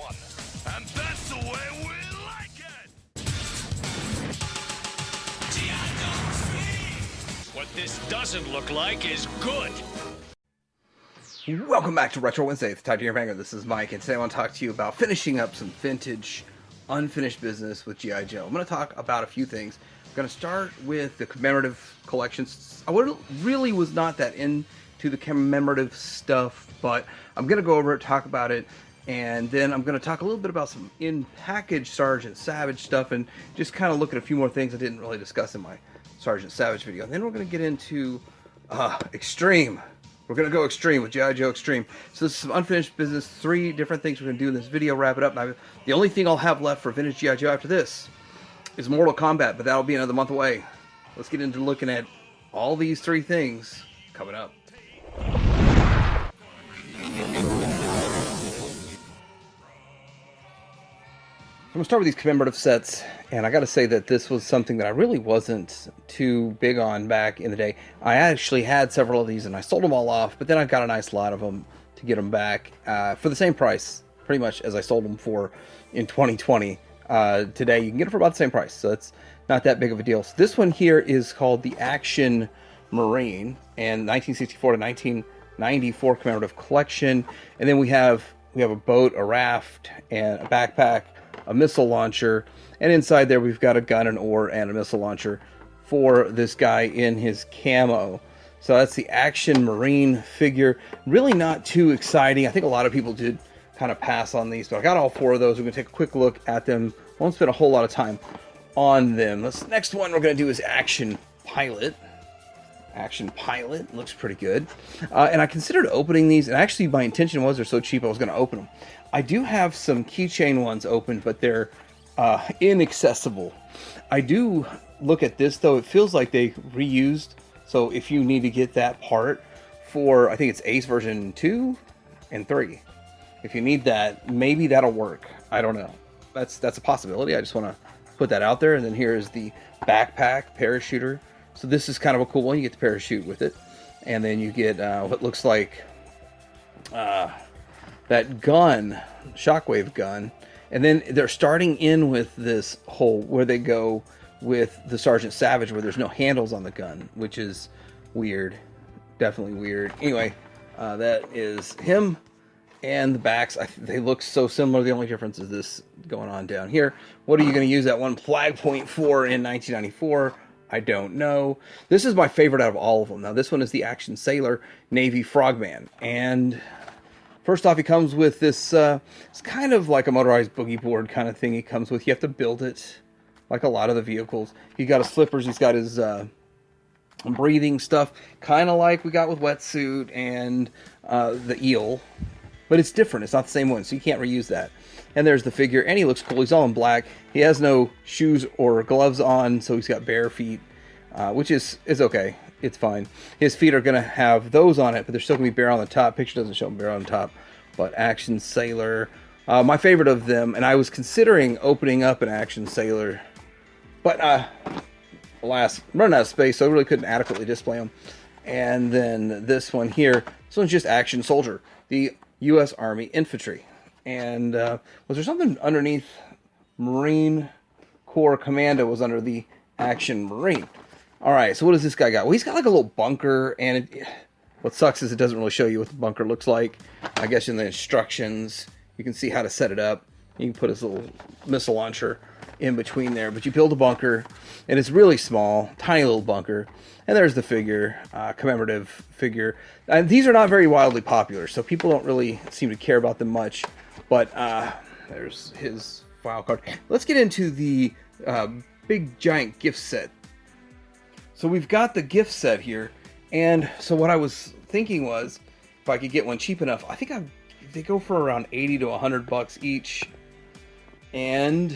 one. And that's the way we like it! What this doesn't look like is good. Welcome back to Retro Wednesday. It's Talk to Your Vanguard. This is Mike, and today I want to talk to you about finishing up some vintage, unfinished business with G.I. Joe. I'm going to talk about a few things. I'm going to start with the Commemorative collections. I really was not that into the Commemorative stuff, but I'm going to go over it, talk about it, and then I'm going to talk a little bit about some in-package Sergeant Savage stuff, and just kind of look at a few more things I didn't really discuss in my Sergeant Savage video. And then we're going to get into Extreme. We're going to go Extreme with G.I. Joe Extreme. So this is some unfinished business, 3 different things we're going to do in this video, wrap it up. The only thing I'll have left for vintage G.I. Joe after this is Mortal Kombat, but that'll be another month away. Let's get into looking at all these 3 things coming up. I'm going to start with these commemorative sets, and I got to say that this was something that I really wasn't too big on back in the day. I actually had several of these, and I sold them all off, but then I got a nice lot of them to get them back for the same price, pretty much as I sold them for in 2020. Today, you can get it for about the same price, so it's not that big of a deal. So this one here is called the Action Marine, and 1964 to 1994 commemorative collection, and then we have a boat, a raft, and a backpack, a missile launcher, and inside there we've got a gun, an oar, and a missile launcher for this guy in his camo. So that's the Action Marine figure. Really not too exciting. I think a lot of people did kind of pass on these, but I got all 4 of those. We're going to take a quick look at them. Won't spend a whole lot of time on them. This next one we're going to do is Action Pilot. Action Pilot looks pretty good. And I considered opening these, and actually my intention was they're so cheap I was going to open them. I do have some keychain ones open, but they're inaccessible. I do look at this, though. It feels like they reused. So if you need to get that part for, I think it's Ace version 2 and 3. If you need that, maybe that'll work. I don't know. That's a possibility. I just want to put that out there. And then here is the backpack parachuter. So this is kind of a cool one. You get the parachute with it. And then you get what looks like that gun, shockwave gun, and then they're starting in with this whole where they go with the Sergeant Savage, where there's no handles on the gun, which is weird, definitely weird. Anyway, that is him, and the backs. They look so similar. The only difference is this going on down here. What are you going to use that one flag point for in 1994? I don't know. This is my favorite out of all of them. Now, this one is the Action Sailor Navy Frogman, and first off, he comes with this, it's kind of like a motorized boogie board kind of thing he comes with. You have to build it, like a lot of the vehicles. He's got his flippers, he's got his breathing stuff, kind of like we got with Wetsuit and the Eel. But it's different, it's not the same one, so you can't reuse that. And there's the figure, and he looks cool. He's all in black. He has no shoes or gloves on, so he's got bare feet, which is okay. It's fine. His feet are going to have those on it, but they're still going to be bare on the top. Picture doesn't show them bare on the top. But Action Sailor, my favorite of them, and I was considering opening up an Action Sailor, but alas, I'm running out of space, so I really couldn't adequately display them. And then this one here, this one's just Action Soldier, the U.S. Army Infantry. And was there something underneath? Marine Corps Commando was under the Action Marine. All right, so what does this guy got? Well, he's got like a little bunker, and what sucks is it doesn't really show you what the bunker looks like. I guess in the instructions, you can see how to set it up. You can put his little missile launcher in between there, but you build a bunker, and it's really small, tiny little bunker. And there's the figure, commemorative figure. And these are not very wildly popular, so people don't really seem to care about them much. But there's his file card. Let's get into the big giant gift set. So we've got the gift set here, and so what I was thinking was, if I could get one cheap enough, I think they go for around 80 to 100 bucks each, and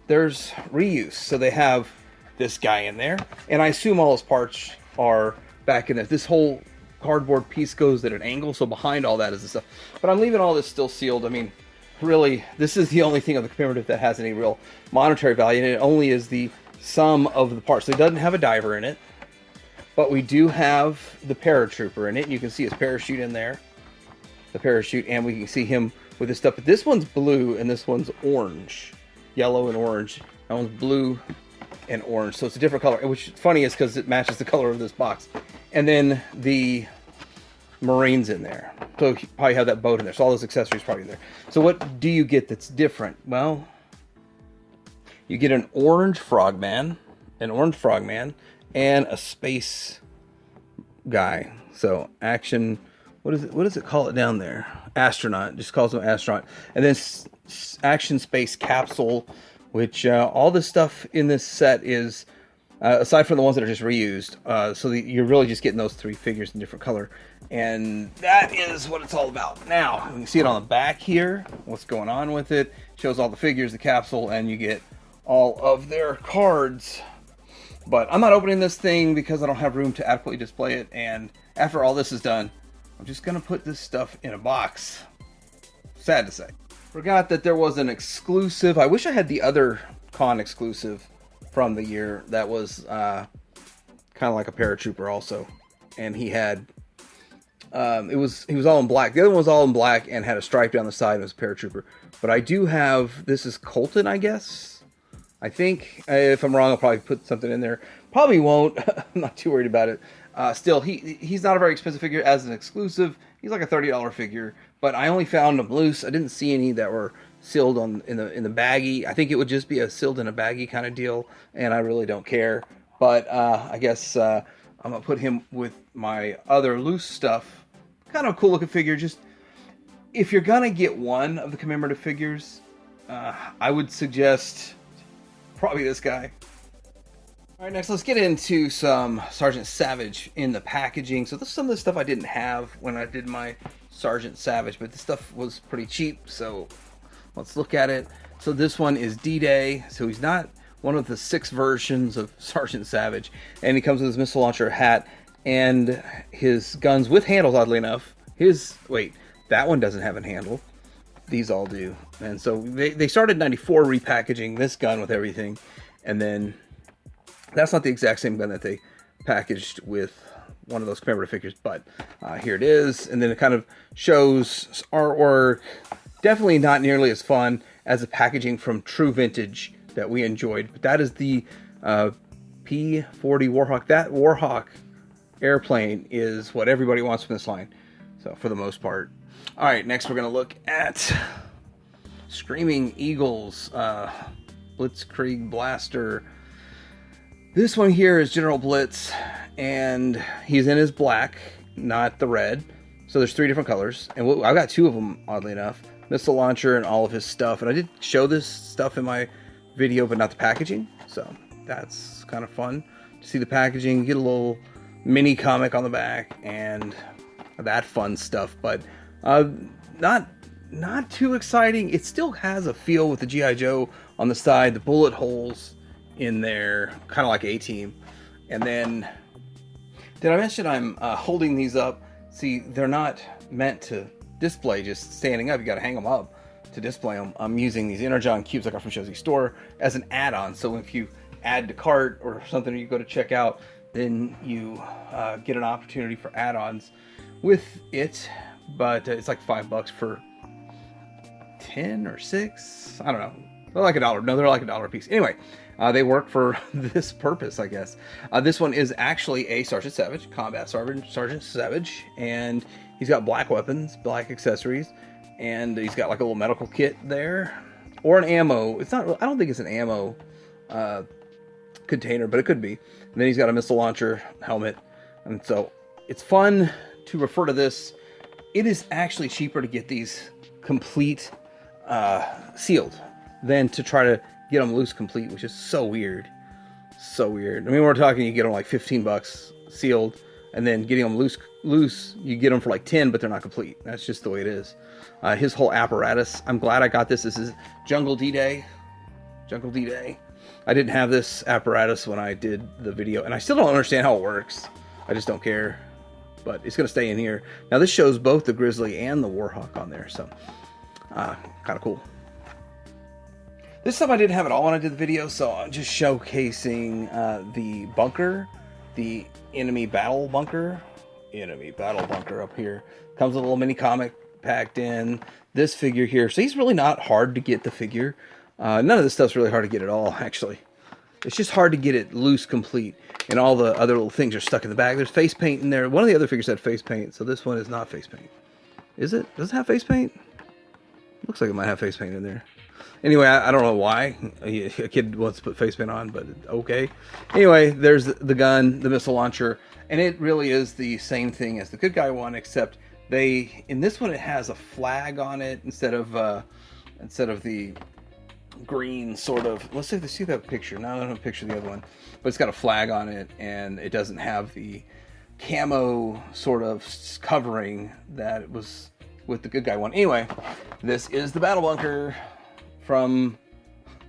there's reuse. So they have this guy in there, and I assume all his parts are back in there. This whole cardboard piece goes at an angle, so behind all that is the stuff. But I'm leaving all this still sealed. I mean, really, this is the only thing of the commemorative that has any real monetary value, and it only is the sum of the parts. So it doesn't have a diver in it, but we do have the paratrooper in it. You can see his parachute in there, the parachute, and we can see him with this stuff. But this one's blue and this one's orange, yellow and orange. That one's blue and orange, so it's a different color. Which is funny is because it matches the color of this box. And then the Marine's in there, so you probably have that boat in there. So all those accessories probably in there. So what do you get that's different? Well, you get an orange frogman, and a space guy. So action, what does it call it down there? Astronaut, just calls him astronaut. And then action space capsule, which all this stuff in this set is, aside from the ones that are just reused, so you're really just getting those 3 figures in different color. And that is what it's all about. Now, you can see it on the back here, what's going on with it. Shows all the figures, the capsule, and you get all of their cards. But I'm not opening this thing because I don't have room to adequately display it. And after all this is done, I'm just going to put this stuff in a box. Sad to say. Forgot that there was an exclusive. I wish I had the other con exclusive from the year that was kind of like a paratrooper also. And he had... he was all in black. The other one was all in black and had a stripe down the side and was a paratrooper. But I do have... This is Colton, I guess. I think, if I'm wrong, I'll probably put something in there. Probably won't. I'm not too worried about it. Still, he's not a very expensive figure as an exclusive. He's like a $30 figure, but I only found them loose. I didn't see any that were sealed in the baggie. I think it would just be a sealed in a baggie kind of deal, and I really don't care. But I guess I'm gonna put him with my other loose stuff. Kind of a cool looking figure. Just if you're gonna get one of the commemorative figures, I would suggest probably this guy. All right, next let's get into some Sergeant Savage in the packaging. So this is some of the stuff I didn't have when I did my Sergeant Savage, but this stuff was pretty cheap, so let's look at it. So this one is D-Day, so he's not one of the 6 versions of Sergeant Savage, and he comes with his missile launcher hat and his guns with handles, oddly enough. Wait, that one doesn't have a handle. These all do. And so they started in 94 repackaging this gun with everything, and then that's not the exact same gun that they packaged with one of those commemorative figures, but here it is. And then it kind of shows artwork. Definitely not nearly as fun as the packaging from True Vintage that we enjoyed, but that is the P-40 Warhawk. That Warhawk airplane is what everybody wants from this line, so for the most part. All right, next we're going to look at Screaming Eagles, Blitzkrieg Blaster. This one here is General Blitz, and he's in his black, not the red. So there's 3 different colors, and I've got 2 of them, oddly enough. Missile launcher and all of his stuff. And I did show this stuff in my video, but not the packaging. So that's kind of fun to see the packaging. You get a little mini comic on the back and that fun stuff, but not too exciting. It still has a feel with the G.I. Joe on the side, the bullet holes in there, kind of like A-Team. And then, did I mention I'm holding these up? See, they're not meant to display just standing up. You got to hang them up to display them. I'm using these Energon cubes I got from Shosey Store as an add-on. So if you add to cart or something, you go to check out, then you get an opportunity for add-ons with it. But it's like $5 for 10 or 6. I don't know. They're like $1. No, they're like $1 a piece. Anyway, they work for this purpose, I guess. This one is actually a Sergeant Savage, Combat Sergeant Savage, and he's got black weapons, black accessories, and he's got like a little medical kit there, or an ammo. It's not. I don't think it's an ammo container, but it could be. And then he's got a missile launcher, helmet, and so it's fun to refer to this. It is actually cheaper to get these complete sealed than to try to get them loose complete, which is so weird. So weird. I mean, we're talking you get them like $15 sealed, and then getting them loose, you get them for like 10, but they're not complete. That's just the way it is. His whole apparatus. I'm glad I got this. This is Jungle D-Day. Jungle D-Day. I didn't have this apparatus when I did the video, and I still don't understand how it works. I just don't care. But it's going to stay in here. Now, this shows both the Grizzly and the Warhawk on there, so kind of cool. This stuff I didn't have at all when I did the video, so I'm just showcasing the bunker, the enemy battle bunker up here. Comes with a little mini comic packed in. This figure here, so he's really not hard to get the figure. None of this stuff's really hard to get at all, actually. It's just hard to get it loose complete. And all the other little things are stuck in the bag. There's face paint in there. One of the other figures had face paint, so this one is not face paint. Is it? Does it have face paint? Looks like it might have face paint in there. Anyway, I don't know why a kid wants to put face paint on, but okay. Anyway, there's the gun, the missile launcher, and it really is the same thing as the Good Guy one, except in this one it has a flag on it instead of the green sort of. Let's see that picture. No, I don't have a picture of the other one, but it's got a flag on it, and it doesn't have the camo sort of covering that it was with the Good Guy one. Anyway, this is the Battle Bunker from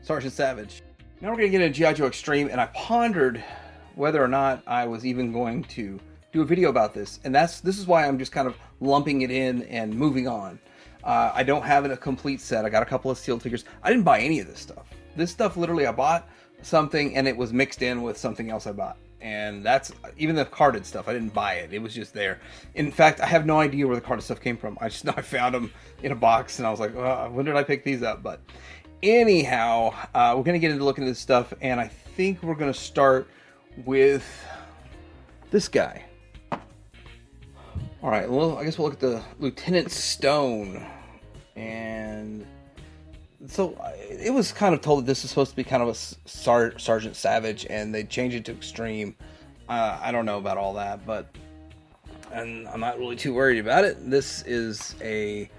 Sergeant Savage. Now we're going to get into G.I. Joe Extreme, and I pondered whether or not I was even going to do a video about this, and this is why I'm just kind of lumping it in and moving on. I don't have a complete set. I got a couple of sealed figures. I didn't buy any of this stuff. This stuff, literally, I bought something, and it was mixed in with something else I bought. And that's, even the carded stuff, I didn't buy it. It was just there. In fact, I have no idea where the carded stuff came from. I just know I found them in a box, and I was like, when did I pick these up? But anyhow, we're going to get into looking at this stuff, and I think we're going to start with this guy. All right, well, I guess we'll look at the Lieutenant Stone. And so it was kind of told that this is supposed to be kind of a Sergeant Savage, and they changed it to Extreme. I don't know about all that, and I'm not really too worried about it. This is a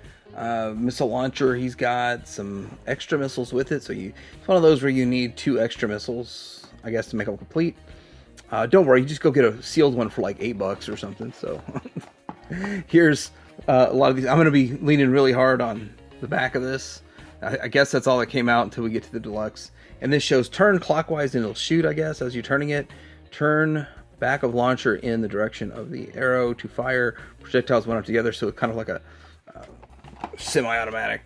missile launcher. He's got some extra missiles with it, so it's one of those where you need 2 extra missiles, I guess, to make them complete. Don't worry, you just go get a sealed one for like $8 or something. So here's a lot of these. I'm going to be leaning really hard on the back of this. I guess that's all that came out until we get to the deluxe. And this shows turn clockwise and it'll shoot, I guess, as you're turning it. Turn back of launcher in the direction of the arrow to fire. Projectiles went up together, so it's kind of like a semi-automatic.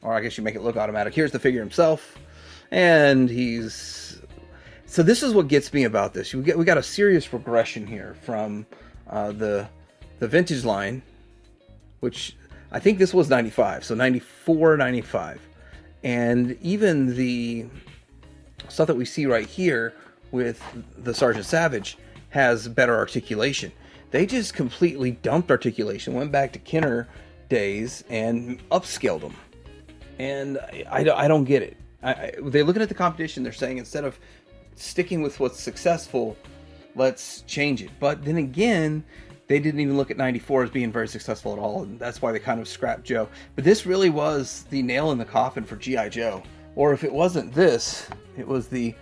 Or I guess you make it look automatic. Here's the figure himself. And so this is what gets me about this. We got a serious regression here from the vintage line, which I think this was 95, so 94, 95. And even the stuff that we see right here with the Sergeant Savage has better articulation. They just completely dumped articulation, went back to Kenner days and upscaled them. And I don't get it. They're looking at the competition, they're saying instead of sticking with what's successful, let's change it. But then again, they didn't even look at 94 as being very successful at all, and that's why they kind of scrapped Joe. But this really was the nail in the coffin for G.I. Joe. Or if it wasn't this, it was they're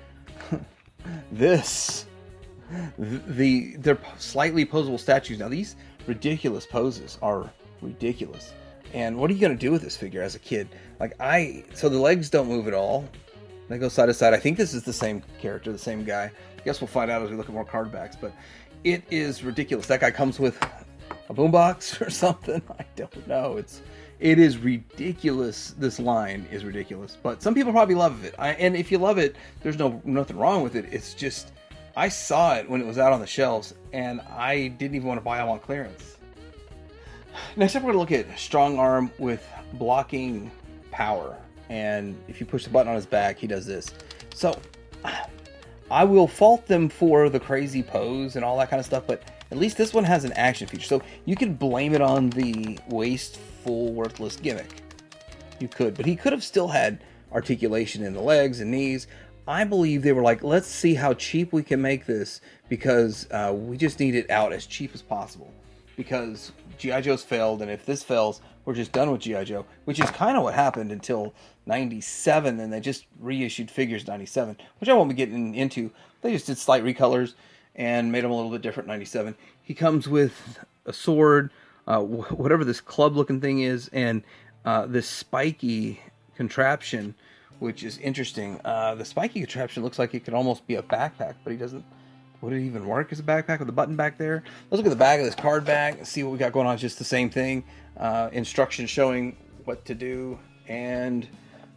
slightly posable statues. Now these ridiculous poses are ridiculous. And what are you going to do with this figure as a kid? So the legs don't move at all. They go side to side. I think this is the same character, the same guy. I guess we'll find out as we look at more card backs, but it is ridiculous. That guy comes with a boombox or something. I don't know. It is ridiculous. This line is ridiculous, but some people probably love it. And if you love it, there's nothing wrong with it. It's just, I saw it when it was out on the shelves, and I didn't even want to buy them on clearance. Next up, we're going to look at Strong Arm with blocking power. And if you push the button on his back, he does this. So I will fault them for the crazy pose and all that kind of stuff, but at least this one has an action feature. So you could blame it on the wasteful, worthless gimmick. You could, but he could have still had articulation in the legs and knees. I believe they were like, let's see how cheap we can make this, because we just need it out as cheap as possible. Because G.I. Joe's failed, and if this fails, we're just done with G.I. Joe, which is kind of what happened until 97, and they just reissued figures 97, which I won't be getting into. They just did slight recolors and made them a little bit different 97. He comes with a sword, whatever this club-looking thing is, and this spiky contraption, which is interesting. The spiky contraption looks like it could almost be a backpack, but he doesn't. Would it even work as a backpack with a button back there? Let's look at the back of this card back and see what we got going on. It's just the same thing. Instructions showing what to do, and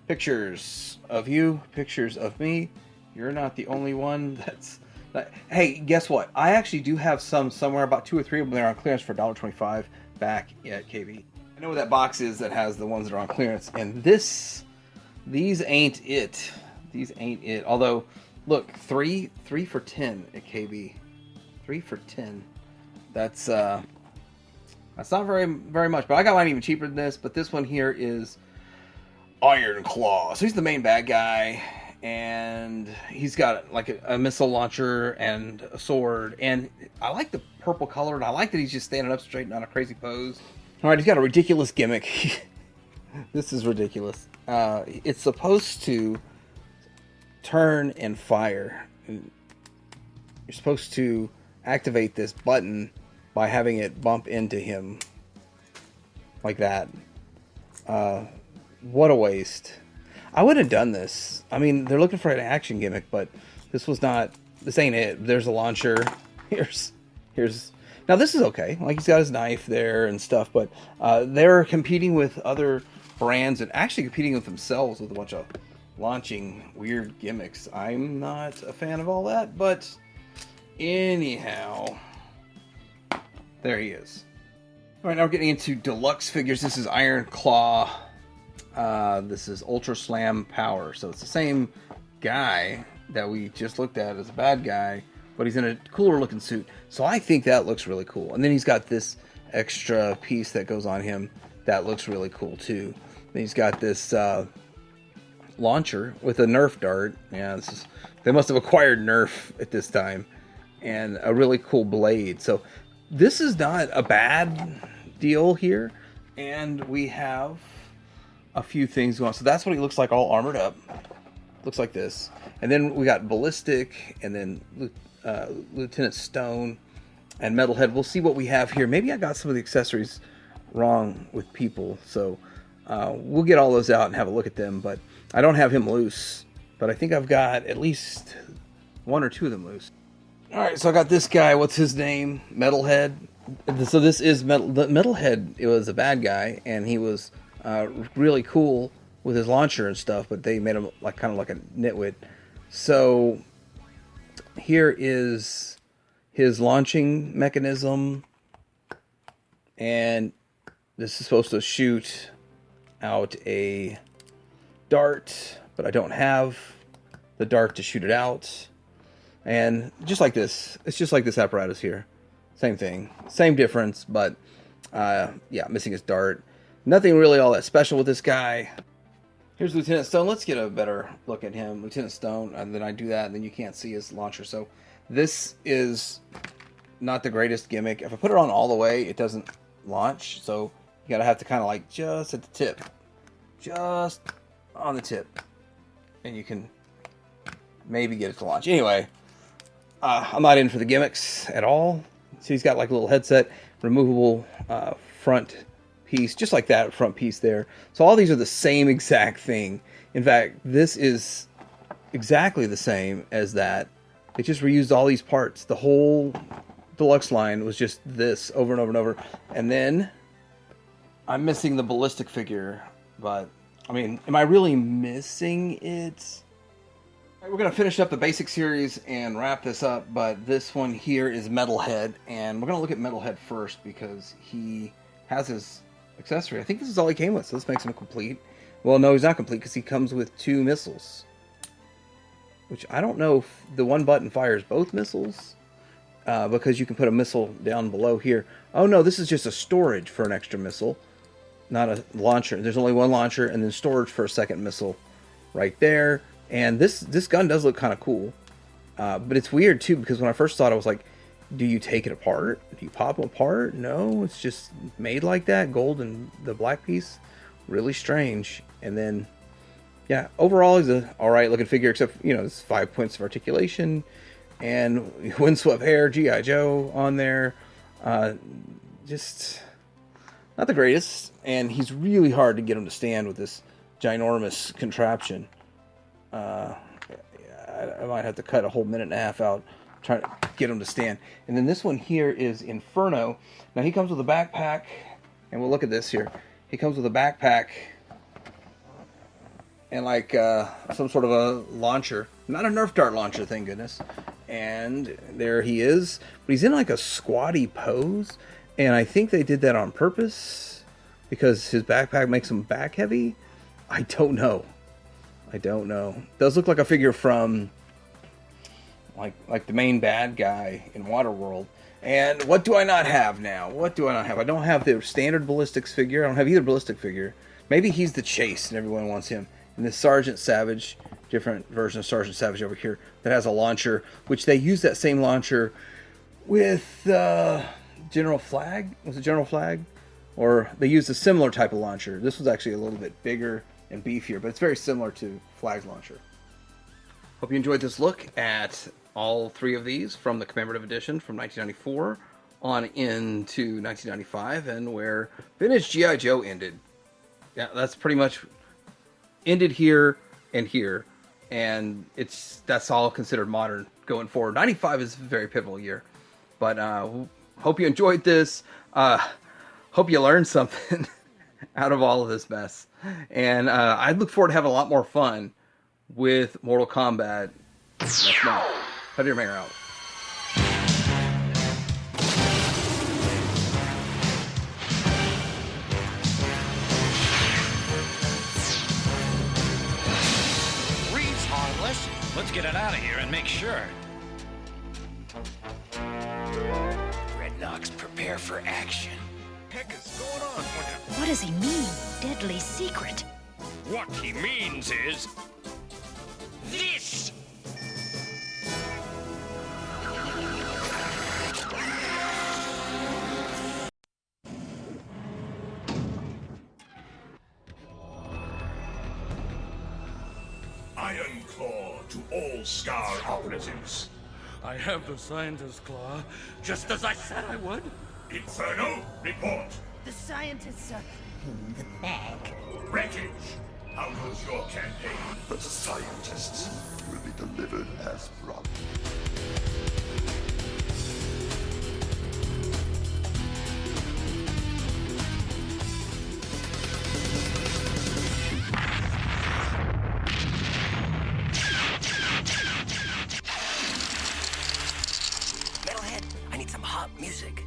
pictures of you, pictures of me. You're not the only one that's... Hey, guess what? I actually do have some somewhere, about 2 or 3 of them there on clearance for $1.25 back at KB. I know what that box is that has the ones that are on clearance, and these ain't it. These ain't it. Although, look, three for 10 at KB. 3 for 10. That's not very much. But I got mine even cheaper than this. But this one here is Iron Claw. So he's the main bad guy, and he's got like a missile launcher and a sword. And I like the purple color, and I like that he's just standing up straight and on a crazy pose. All right, he's got a ridiculous gimmick. This is ridiculous. It's supposed to turn and fire. You're supposed to activate this button by having it bump into him like that. What a waste. I would have done this. I mean, they're looking for an action gimmick, but this ain't it. There's a launcher. Here's now this is okay. Like, he's got his knife there and stuff, but they're competing with other brands and actually competing with themselves with a bunch of launching weird gimmicks. I'm not a fan of all that, but anyhow, there he is. All right, now we're getting into deluxe figures. This is Iron Claw. This is Ultra Slam Power. So it's the same guy that we just looked at as a bad guy, but he's in a cooler looking suit. So I think that looks really cool. And then he's got this extra piece that goes on him that looks really cool too. Then he's got this launcher with a Nerf dart. Yeah, they must have acquired Nerf at this time. And a really cool blade. So this is not a bad deal here. And we have a few things going on. So that's what he looks like, all armored up. Looks like this. And then we got Ballistic, and then Lieutenant Stone, and Metalhead. We'll see what we have here. Maybe I got some of the accessories wrong with people. So we'll get all those out and have a look at them. But I don't have him loose. But I think I've got at least one or two of them loose. Alright, so I got this guy. What's his name? Metalhead. So this is Metalhead. It was a bad guy, and he was really cool with his launcher and stuff, but they made him like kind of like a nitwit. So here is his launching mechanism, and this is supposed to shoot out a dart, but I don't have the dart to shoot it out. And just like this, it's just like this apparatus here. Same thing, same difference, but yeah, missing his dart. Nothing really all that special with this guy. Here's Lieutenant Stone. Let's get a better look at him. Lieutenant Stone, and then I do that, and then you can't see his launcher. So this is not the greatest gimmick. If I put it on all the way, it doesn't launch. So you gotta have to kind of like just at the tip. Just on the tip. And you can maybe get it to launch. Anyway, I'm not in for the gimmicks at all. So he's got like a little headset, removable front piece, just like that front piece there. So all these are the same exact thing. In fact, this is exactly the same as that. They just reused all these parts. The whole deluxe line was just this over and over and over. And then I'm missing the ballistic figure, but I mean, am I really missing it? We're going to finish up the basic series and wrap this up, but this one here is Metalhead, and we're going to look at Metalhead first because he has his accessory. I think this is all he came with, so this makes him complete. Well, no, he's not complete because he comes with 2 missiles, which I don't know if the one button fires both missiles, because you can put a missile down below here. Oh no, this is just a storage for an extra missile, not a launcher. There's only one launcher and then storage for a second missile right there. And this gun does look kind of cool, but it's weird too because when I first saw it, I was like, do you take it apart? Do you pop them apart? No, it's just made like that, gold and the black piece. Really strange. And then, yeah, overall he's a alright looking figure, except, you know, it's 5 points of articulation and windswept hair, G.I. Joe on there. Just not the greatest, and he's really hard to get him to stand with this ginormous contraption. I might have to cut a whole minute and a half out trying to get him to stand. And then this one here is Inferno. Now he comes with a backpack, and we'll look at this here. He comes with a backpack and like some sort of a launcher. Not a Nerf dart launcher, thank goodness. And there he is. But he's in like a squatty pose, and I think they did that on purpose because his backpack makes him back heavy? I don't know. Does look like a figure from like the main bad guy in Waterworld. And what do I not have now? I don't have the standard ballistics figure. I don't have either ballistic figure. Maybe he's the chase and everyone wants him. And this Sergeant Savage, different version of Sergeant Savage over here, that has a launcher, which they use that same launcher with General Flag. Was it General Flag? Or they used a similar type of launcher. This was actually a little bit bigger and beefier, but it's very similar to Flag's launcher. Hope you enjoyed this look at all three of these from the Commemorative Edition from 1994 on into 1995, and where vintage G.I. Joe ended. Yeah, that's pretty much ended here and here, and that's all considered modern going forward. 95 is a very pivotal year, but hope you enjoyed this. Hope you learned something out of all of this mess, and I look forward to having a lot more fun with Mortal Kombat next month. Cut your hair out. Reed's harmless. Let's get it out of here and make sure. Redknocks, prepare for action. Heck is going on with him? What does he mean? Deadly secret. What he means is this. Iron Claw to all Scar operatives. I have the scientist's claw, just as I said I would. Inferno, report. The scientists are in the bag. Wreckage, how goes your campaign? The scientists will be delivered as promised. Metalhead, I need some hot music.